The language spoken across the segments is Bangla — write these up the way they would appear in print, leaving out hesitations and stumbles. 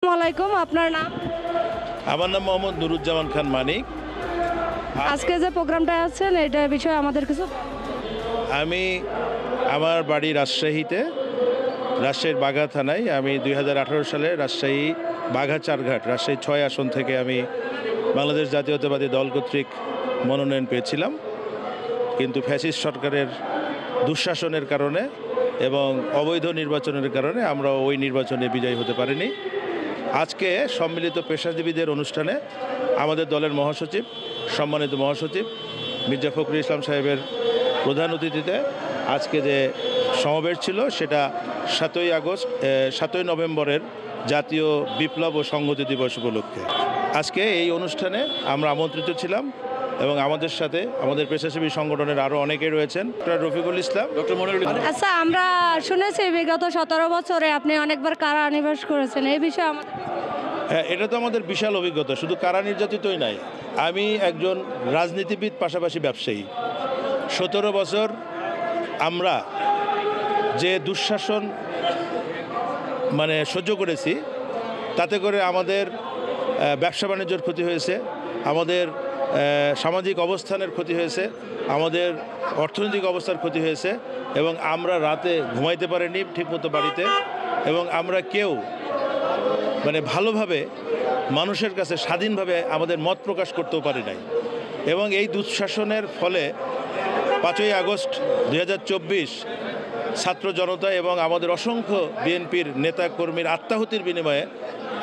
আসসালামাইকুম, আপনার নাম? আমার নাম মোহাম্মদ নুরুজ্জামান খান মানিক। আজকে যে প্রোগ্রামটা আছেন এটার বিষয়ে আমাদের কিছু। আমি আমার বাড়ি রাজশাহীতে, রাজশাহীর বাঘা থানায়। আমি 2018 সালে রাজশাহী বাঘা চারঘাট রাজশাহী 6 আসন থেকে আমি বাংলাদেশ জাতীয়তাবাদী দল কর্তৃক মনোনয়ন পেয়েছিলাম, কিন্তু ফ্যাসিস্ট সরকারের দুঃশাসনের কারণে এবং অবৈধ নির্বাচনের কারণে আমরা ওই নির্বাচনে বিজয়ী হতে পারিনি। আজকে সম্মিলিত পেশাজীবীদের অনুষ্ঠানে আমাদের দলের মহাসচিব, সম্মানিত মহাসচিব মির্জা ফখরুল ইসলাম সাহেবের প্রধান অতিথিতে আজকে যে সমাবেশ ছিল সেটা 7ই নভেম্বরের জাতীয় বিপ্লব ও সংহতি দিবস উপলক্ষে। আজকে এই অনুষ্ঠানে আমরা আমন্ত্রিত ছিলাম এবং আমাদের সাথে আমাদের পেশাজীবী সংগঠনের আরও অনেকেই রয়েছেন। ডক্টর রফিকুল ইসলাম, ডক্টর মনিরুল ইসলাম। আচ্ছা, আমরা শুনেছি বিগত 17 বছরে আপনি অনেকবার কারানিবাস করেছেন, এই বিষয়ে আমাদের। হ্যাঁ, এটা তো আমাদের বিশাল অভিজ্ঞতা। শুধু কারা নির্যাতিতই নাই, আমি একজন রাজনীতিবিদ পাশাপাশি ব্যবসায়ী। 17 বছর আমরা যে দুঃশাসন সহ্য করেছি, তাতে করে আমাদের ব্যবসা বাণিজ্যের ক্ষতি হয়েছে, আমাদের সামাজিক অবস্থানের ক্ষতি হয়েছে, আমাদের অর্থনৈতিক অবস্থার ক্ষতি হয়েছে, এবং আমরা রাতে ঘুমাইতে পারিনি ঠিকমতো বাড়িতে, এবং আমরা কেউ ভালোভাবে মানুষের কাছে স্বাধীনভাবে আমাদের মত প্রকাশ করতেও পারি নাই। এবং এই দুঃশাসনের ফলে 5ই আগস্ট 2024 ছাত্র জনতা এবং আমাদের অসংখ্য বিএনপির নেতা কর্মীর আত্মাহুতির বিনিময়ে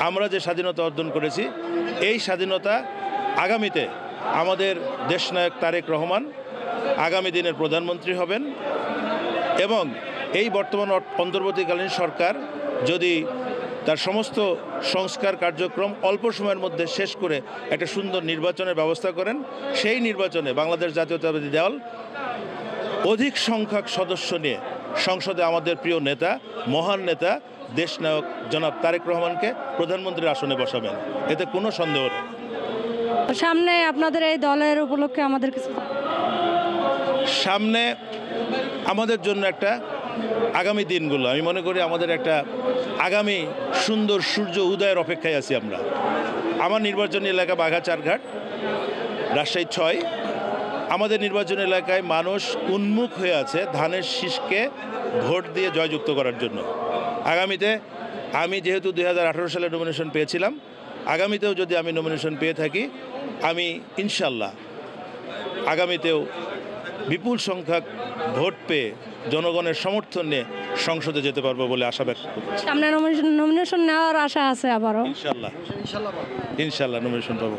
আমরা যে স্বাধীনতা অর্জন করেছি, এই স্বাধীনতা আগামীতে আমাদের দেশনায়ক তারেক রহমান আগামী দিনের প্রধানমন্ত্রী হবেন, এবং এই বর্তমান অন্তর্বর্তীকালীন সরকার যদি তার সমস্ত সংস্কার কার্যক্রম অল্প সময়ের মধ্যে শেষ করে একটা সুন্দর নির্বাচনের ব্যবস্থা করেন, সেই নির্বাচনে বাংলাদেশ জাতীয়তাবাদী দল অধিক সংখ্যক সদস্য নিয়ে সংসদে আমাদের প্রিয় নেতা, মহান নেতা, দেশনায়ক জনাব তারেক রহমানকে প্রধানমন্ত্রীর আসনে বসাবেন, এতে কোনো সন্দেহ নেই। সামনে আপনাদের এই দলের উপলক্ষে আমাদের কিছু। সামনে আমাদের জন্য একটা আগামী দিনগুলো, আমি মনে করি আমাদের একটা আগামী সুন্দর সূর্য উদয়ের অপেক্ষায় আছি আমরা। আমার নির্বাচনী এলাকা বাঘা চারঘাট, রাজশাহী 6। আমাদের নির্বাচনী এলাকায় মানুষ উন্মুখ হয়ে আছে ধানের শীষকে ভোট দিয়ে জয়যুক্ত করার জন্য। আগামীতে আমি যেহেতু 2018 সালে নমিনেশন পেয়েছিলাম, আগামীতেও যদি আমি নমিনেশন পেয়ে থাকি, আমি ইনশাল্লাহ আগামীতেও বিপুল সংখ্যক ভোট পেয়ে জনগণের সমর্থন নিয়ে সংসদে যেতে পারবো বলে আশা ব্যক্ত করছি। সামনে নমিনেশন নেওয়ার আশা আছে আবারও? ইনশাল্লাহ নমিনেশন পাবো।